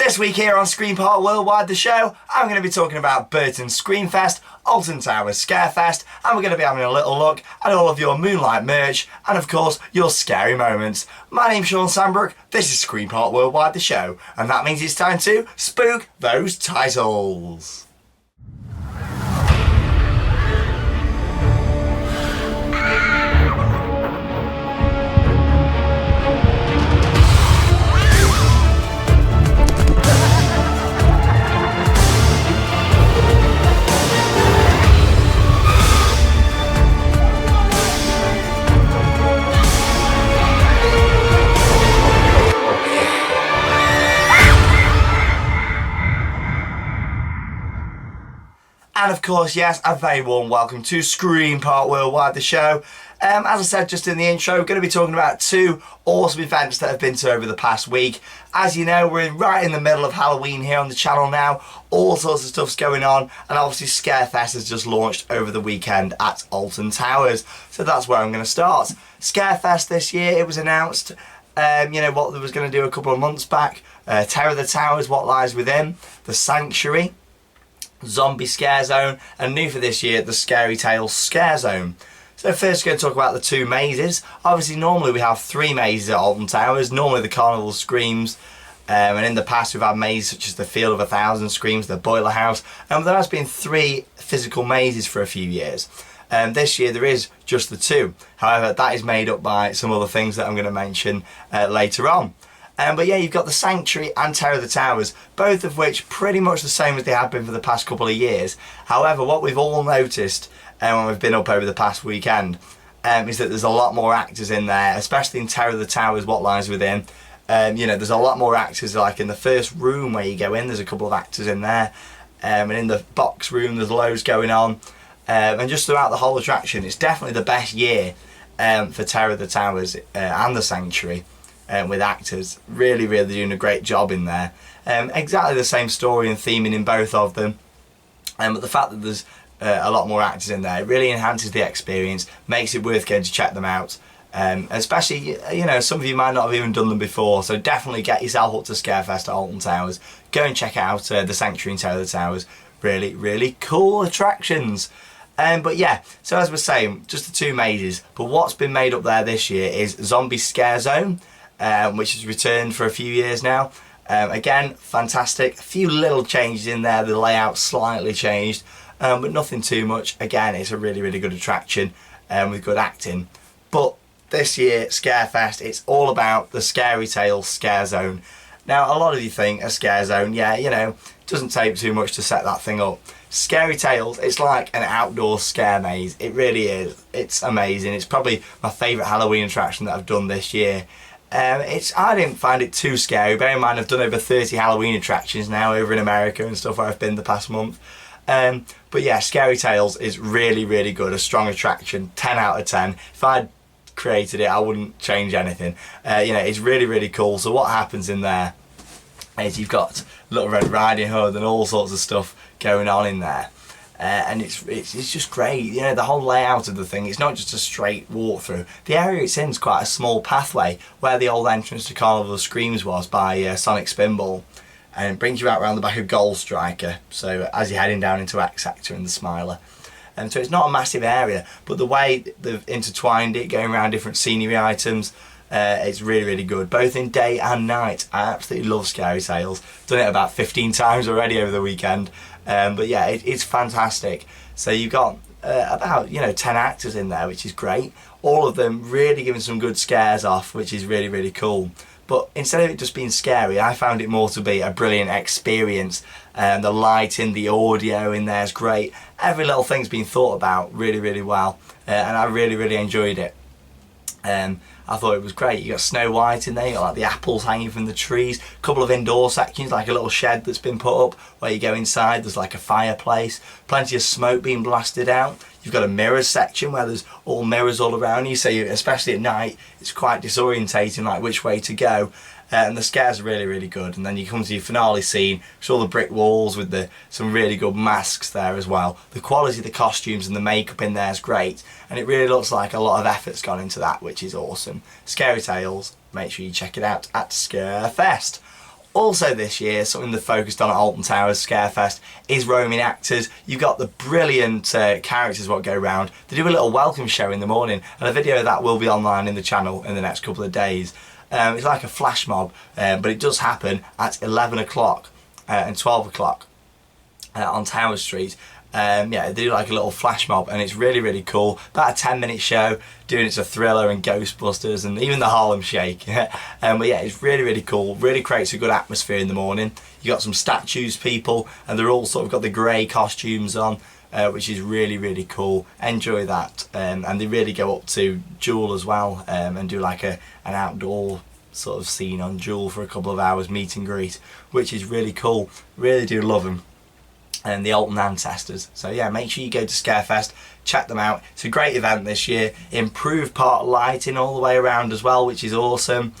This week here on Screen Part Worldwide, the show, I'm going to be talking about Burton Screamfest, Alton Towers Scarefest, and we're going to be having a little look at all of your Moonlight merch, and of course, your scary moments. My name's Shawn Sanbrooke, this is Screen Part Worldwide, the show, and that means it's time to spook those titles. And of course, yes, a very warm welcome to Screen Part Worldwide, the show. As I said just in the intro, we're going to be talking about two awesome events that have been to over the past week. As you know, we're right in the middle of Halloween here on the channel now. All sorts of stuff's going on, and obviously Scarefest has just launched over the weekend at Alton Towers. So that's where I'm going to start. Scarefest this year, it was announced, what they was going to do a couple of months back. Terror of the Towers, What Lies Within, The Sanctuary, Zombie Scare Zone, and new for this year, the Scary Tales Scare Zone. So first we're going to talk about the two mazes. Obviously normally we have three mazes at Alton Towers, normally the Carnival Screams, and in the past we've had mazes such as the Field of 1,000 Screams, the Boiler House, and there has been three physical mazes for a few years. This year there is just the two, however that is made up by some other things that I'm going to mention later on. But yeah, you've got the Sanctuary and Terror of the Towers, both of which pretty much the same as they have been for the past couple of years. However, what we've all noticed when we've been up over the past weekend is that there's a lot more actors in there, especially in Terror of the Towers, What Lies Within. There's a lot more actors, like in the first room where you go in, there's a couple of actors in there. And in the box room, there's loads going on. And just throughout the whole attraction, it's definitely the best year for Terror of the Towers and the Sanctuary. With actors really doing a great job in there. Exactly the same story and theming in both of them, but the fact that there's a lot more actors in there, it really enhances the experience, makes it worth going to check them out. Especially, some of you might not have even done them before, so definitely get yourself up to Scarefest at Alton Towers. Go and check out the Sanctuary and Terror of the Towers. Really cool attractions. But yeah, so as we're saying, just the two mazes, but what's been made up there this year is Zombie Scare Zone, which has returned for a few years now. Again, fantastic. A few little changes in there, the layout slightly changed, but nothing too much. Again, it's a really good attraction with good acting. But this year, Scarefest, it's all about the Scary Tales Scare Zone. Now, a lot of you think a Scare Zone, doesn't take too much to set that thing up. Scary Tales, it's like an outdoor scare maze. It really is. It's amazing. It's probably my favourite Halloween attraction that I've done this year. I didn't find it too scary. Bear in mind I've done over 30 Halloween attractions now over in America and stuff where I've been the past month. But yeah, Scary Tales is really good, a strong attraction, 10 out of 10. If I'd created it, I wouldn't change anything. It's really cool. So what happens in there is you've got Little Red Riding Hood and all sorts of stuff going on in there. And it's just great, the whole layout of the thing. It's not just a straight walk through. The area it's in is quite a small pathway where the old entrance to Carnival Screams was by Sonic Spinball, and it brings you out around the back of Gold Striker, so as you're heading down into X Sector and the Smiler. And so it's not a massive area, but the way they've intertwined it, going around different scenery items, it's really good, both in day and night. I absolutely love Scary Tales. Done it about 15 times already over the weekend. But yeah, it's fantastic. So you've got about 10 actors in there, which is great. All of them really giving some good scares off, which is really cool. But instead of it just being scary, I found it more to be a brilliant experience. The lighting, the audio in there is great. Every little thing's been thought about really well, and I really enjoyed it. I thought it was great. You got Snow White in there, you got like the apples hanging from the trees, a couple of indoor sections, like a little shed that's been put up where you go inside, there's like a fireplace, plenty of smoke being blasted out. You've got a mirrors section where there's all mirrors all around you, so especially at night, it's quite disorientating, like which way to go. And the scares are really good. And then you come to your finale scene, which all the brick walls with some really good masks there as well. The quality of the costumes and the makeup in there is great, and it really looks like a lot of effort's gone into that, which is awesome. Scary Tales, make sure you check it out at Scarefest. Also this year, something they've focused on at Alton Towers Scarefest is roaming actors. You've got the brilliant characters what go round. They do a little welcome show in the morning, and a video of that will be online in the channel in the next couple of days. It's like a flash mob, but it does happen at 11 o'clock and 12 o'clock on Tower Street. Yeah, they do like a little flash mob, and it's really, really cool. About a 10-minute show, doing it's a Thriller and Ghostbusters and even the Harlem Shake. But yeah, it's really, really cool. Really creates a good atmosphere in the morning. You got some statues, people, and they're all sort of got the grey costumes on, which is really, really cool. Enjoy that. And they really go up to Jewel as well, and do like an outdoor sort of scene on Jewel for a couple of hours, meet and greet, which is really cool. Really do love them. And the Alton ancestors. So yeah, make sure you go to Scarefest, check them out. It's a great event this year. Improved part lighting all the way around as well, which is awesome.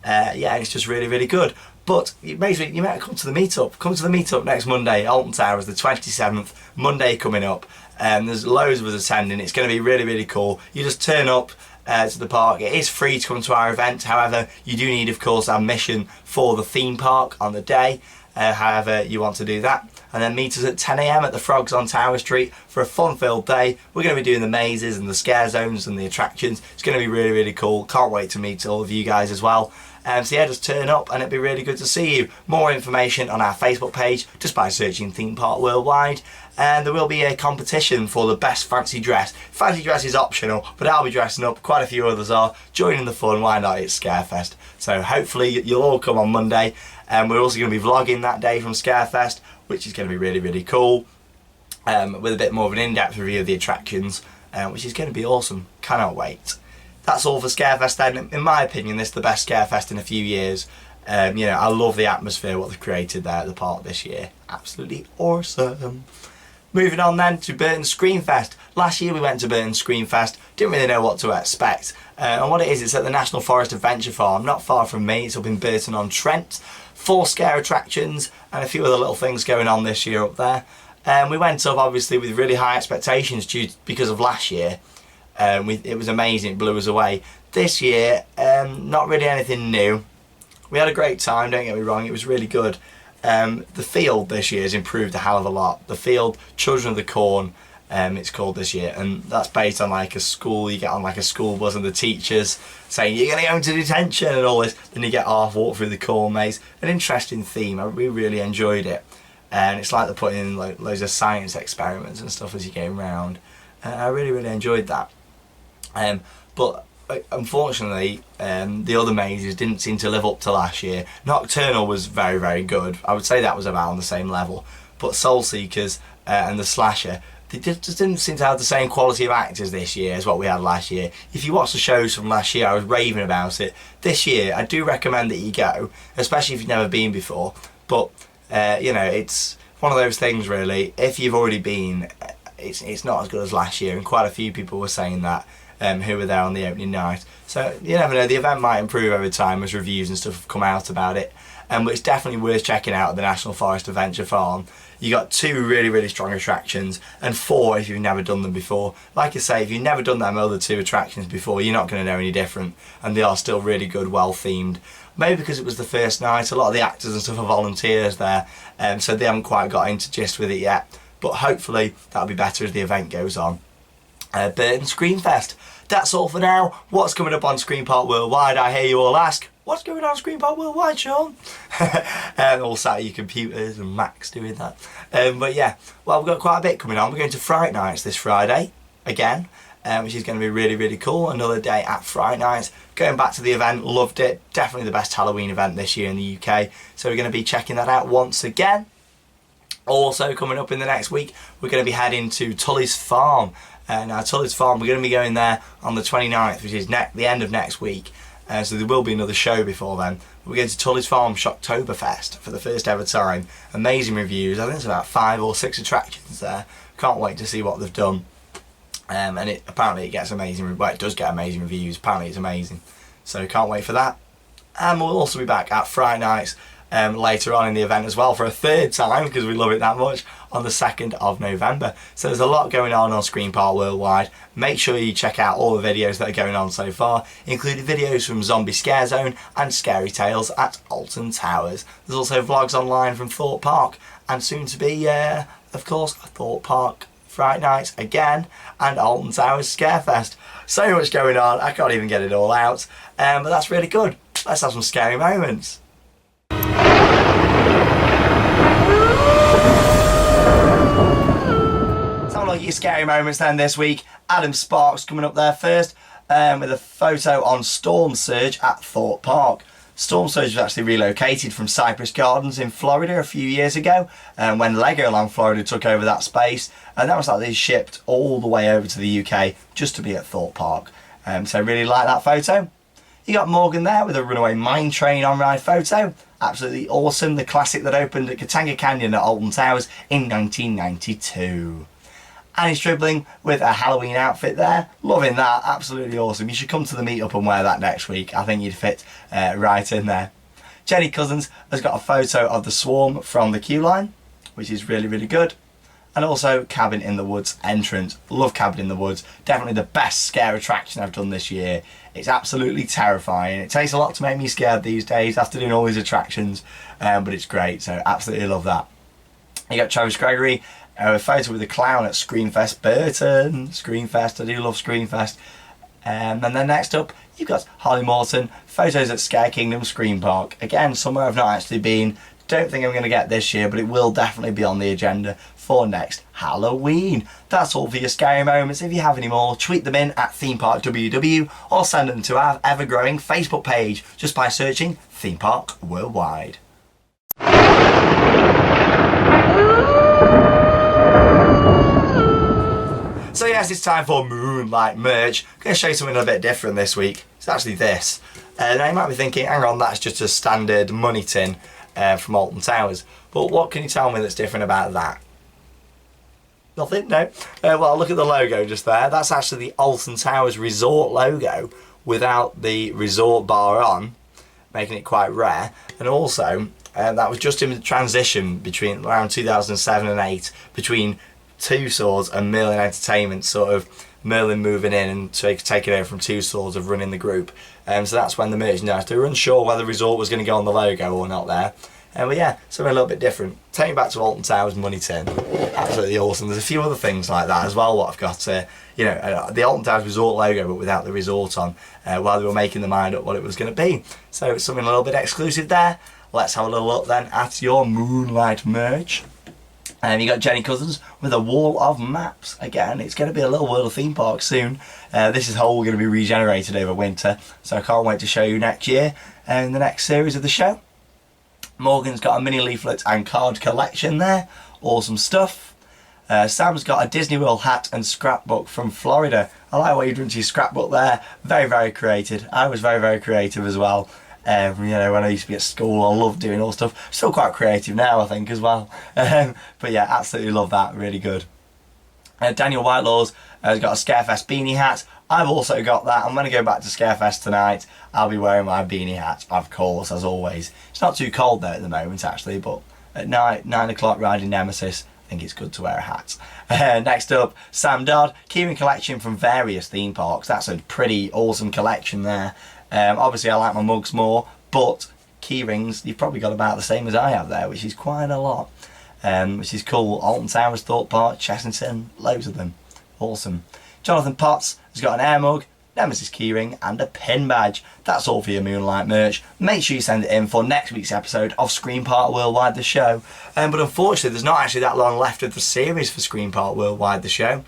Yeah, it's just really, really good. But basically, you might come to the meetup. Come to the meetup next Monday, Alton Towers, the 27th, Monday coming up. There's loads of us attending. It's going to be really, really cool. You just turn up to the park. It is free to come to our event. However, you do need, of course, admission for the theme park on the day. However you want to do that, and then meet us at 10 AM at the Frogs on Tower Street for a fun-filled day. We're going to be doing the mazes and the scare zones and the attractions. It's going to be really, really cool. Can't wait to meet all of you guys as well. So yeah, just turn up and it'd be really good to see you. More information on our Facebook page just by searching Theme Park Worldwide. And there will be a competition for the best fancy dress. Fancy dress is optional, but I'll be dressing up. Quite a few others are. Joining the fun, why not? It's Scarefest. So hopefully you'll all come on Monday. And we're also going to be vlogging that day from Scarefest, which is going to be really, really cool. With a bit more of an in-depth review of the attractions, which is going to be awesome. Cannot wait. That's all for Scarefest then. In my opinion, this is the best Scarefest in a few years. You know, I love the atmosphere, what they've created there at the park this year. Absolutely awesome. Moving on then to Burton Screenfest. Last year we went to Burton Screenfest, didn't really know what to expect. And what it is, it's at the National Forest Adventure Farm, not far from me. It's up in Burton-on-Trent. 4 scare attractions and a few other little things going on this year up there. We went up obviously with really high expectations because of last year. It was amazing, it blew us away. This year, not really anything new. We had a great time, don't get me wrong, it was really good. The field this year has improved a hell of a lot. The field, Children of the Corn, it's called this year, and that's based on like a school. You get on like a school bus and the teachers saying you're going to go into detention and all this, then you get half walk through the corn maze. An interesting theme. We really enjoyed it, and it's like they're putting in like loads of science experiments and stuff as you go around. I really, really enjoyed that. But unfortunately, the other mazes didn't seem to live up to last year. Nocturnal was very, very good. I would say that was about on the same level. But Soul Seekers and the Slasher, they just didn't seem to have the same quality of actors this year as what we had last year. If you watch the shows from last year, I was raving about it. This year, I do recommend that you go, especially if you've never been before. But, you know, it's one of those things really. If you've already been, it's not as good as last year. And quite a few people were saying that. Who were there on the opening night. So you never know, the event might improve over time as reviews and stuff have come out about it. But it's definitely worth checking out at the National Forest Adventure Farm. You got 2 really, really strong attractions and 4 if you've never done them before. Like I say, if you've never done them other 2 attractions before, you're not going to know any different, and they are still really good, well themed. Maybe because it was the first night, a lot of the actors and stuff are volunteers there, so they haven't quite got into gist with it yet. But hopefully that'll be better as the event goes on. Burton Screenfest. That's all for now. What's coming up on Screen Park Worldwide? I hear you all ask, what's going on Screen Park Worldwide, Shawn? All sat at your computers and Macs doing that. But yeah, well, we've got quite a bit coming on. We're going to Fright Nights this Friday again, which is going to be really, really cool. Another day at Fright Nights. Going back to the event, loved it. Definitely the best Halloween event this year in the UK. So we're going to be checking that out once again. Also coming up in the next week, we're going to be heading to Tully's Farm. Now Tully's Farm, we're going to be going there on the 29th, which is the end of next week. So there will be another show before then. We're going to Tully's Farm Shocktoberfest for the first ever time. Amazing reviews. I think there's about 5 or 6 attractions there. Can't wait to see what they've done. And apparently it gets amazing. Well, it does get amazing reviews. Apparently it's amazing. So can't wait for that. And we'll also be back at Friday nights later on in the event as well for a third time because we love it that much on the 2nd of November. So there's a lot going on Screen Park Worldwide. Make sure you check out all the videos that are going on so far, including videos from Zombie Scare Zone and Scary Tales at Alton Towers. There's also vlogs online from Thorpe Park and soon to be, of course, Thorpe Park Fright Nights again and Alton Towers Scarefest. So much going on, I can't even get it all out, but that's really good. Let's have some scary moments. Your scary moments then this week. Adam Sparks coming up there first with a photo on Storm Surge at Thorpe Park. Storm Surge was actually relocated from Cypress Gardens in Florida a few years ago when Legoland Florida took over that space, and that was like they shipped all the way over to the UK just to be at Thorpe Park. So I really like that photo. You got Morgan there with a runaway mine train on ride photo. Absolutely awesome, the classic that opened at Katanga Canyon at Alton Towers in 1992. Annie's dribbling with a Halloween outfit there. Loving that, absolutely awesome. You should come to the meetup and wear that next week. I think you'd fit right in there. Jenny Cousins has got a photo of the Swarm from the queue line, which is really, really good. And also Cabin in the Woods entrance. Love Cabin in the Woods. Definitely the best scare attraction I've done this year. It's absolutely terrifying. It takes a lot to make me scared these days after doing all these attractions, but it's great, so absolutely love that. You got Travis Gregory, a photo with a clown at Screamfest Burton. Screamfest, I do love Screamfest. And then next up, you've got Holly Morton, photos at Scare Kingdom Scream Park. Again, somewhere I've not actually been. Don't think I'm going to get this year, but it will definitely be on the agenda for next Halloween. That's all for your scary moments. If you have any more, tweet them in at Theme Park WW or send them to our ever-growing Facebook page just by searching Theme Park Worldwide. So yes, it's time for Moonlight merch. I'm going to show you something a bit different this week. It's actually this. Now you might be thinking, hang on, that's just a standard money tin from Alton Towers. But what can you tell me that's different about that? Nothing? No? Well, look at the logo just there. That's actually the Alton Towers Resort logo without the resort bar on, making it quite rare. And also, that was just in the transition between around 2007 and 8 between Two Swords and Merlin Entertainment, sort of Merlin moving in and taking over from Two Swords of running the group. So that's when the merchandise, they were unsure whether Resort was going to go on the logo or not there. But yeah, something a little bit different. Take me back to Alton Towers Money Tin. Absolutely awesome. There's a few other things like that as well what I've got. The Alton Towers Resort logo but without the resort on while they were making their mind up what it was going to be. So it's something a little bit exclusive there. Let's have a little look then at your Moonlight merch. You got Jenny Cousins with a wall of maps. Again, it's going to be a little world of theme park soon. This is all going to be regenerated over winter, so I can't wait to show you next year in the next series of the show. Morgan's got a mini leaflet and card collection there. Awesome stuff. Sam's got a Disney World hat and scrapbook from Florida. I like what you've done to your scrapbook there. Very, very creative. I was very, very creative as well. When I used to be at school, I loved doing all stuff. Still quite creative now, I think, as well. But yeah, absolutely love that. Really good. Daniel Whitelaw's has got a Scarefest beanie hat. I've also got that. I'm going to go back to Scarefest tonight. I'll be wearing my beanie hat, of course, as always. It's not too cold there at the moment, actually, but at night, 9 o'clock riding Nemesis, I think it's good to wear a hat. Next up, Sam Dodd, keyring collection from various theme parks. That's a pretty awesome collection there. Obviously I like my mugs more, but key rings you've probably got about the same as I have there, which is quite a lot, which is cool. Alton Towers, Thorpe Park, Chessington, loads of them. Awesome. Jonathan Potts has got an air mug, Nemesis keyring and a pin badge. That's all for your Moonlight merch. Make sure you send it in for next week's episode of Scream Park Worldwide the show. But unfortunately there's not actually that long left of the series for Scream Park Worldwide the show.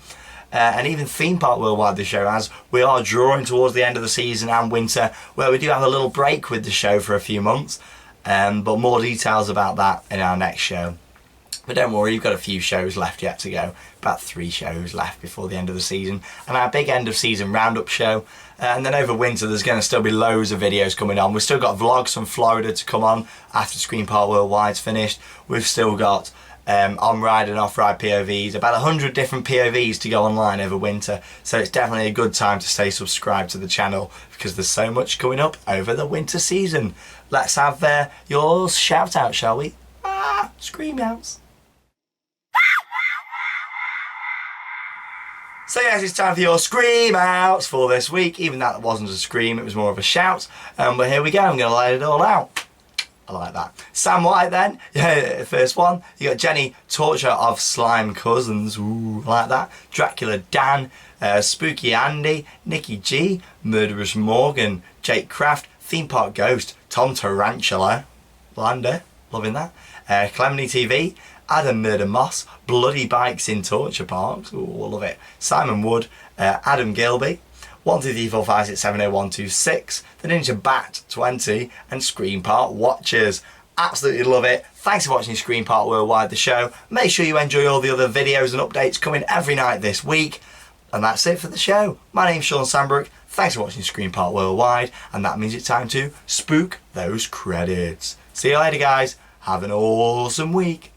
And even Theme Park Worldwide the show, as we are drawing towards the end of the season and winter, where we do have a little break with the show for a few months, but more details about that in our next show. But don't worry, you've got a few shows left yet to go, about 3 shows left before the end of the season, and our big end of season roundup show. And then over winter there's going to still be loads of videos coming on. We've still got vlogs from Florida to come on after Scream Park Worldwide's finished. We've still got on-ride and off-ride POVs, about 100 different POVs to go online over winter, so it's definitely a good time to stay subscribed to the channel because there's so much coming up over the winter season. Let's have your shout out, shall we? Scream outs. So yes, it's time for your scream outs for this week. Even that wasn't a scream, it was more of a shout. But here we go, I'm going to let it all out. I like that. Sam White then, yeah, first one. You got Jenny, Torture of Slime Cousins, ooh, I like that. Dracula Dan, Spooky Andy, Nikki G, Murderous Morgan, Jake Craft, Theme Park Ghost, Tom Tarantula, Lander, loving that. Clemeny TV, Adam Murder Moss, Bloody Bikes in Torture Parks, ooh, love it. Simon Wood, Adam Gilby, 12345670126, The Ninja Bat 20, and Screen Part Watchers. Absolutely love it. Thanks for watching Screen Part Worldwide, the show. Make sure you enjoy all the other videos and updates coming every night this week. And that's it for the show. My name's Shawn Sanbrooke. Thanks for watching Screen Part Worldwide, and that means it's time to spook those credits. See you later, guys. Have an awesome week.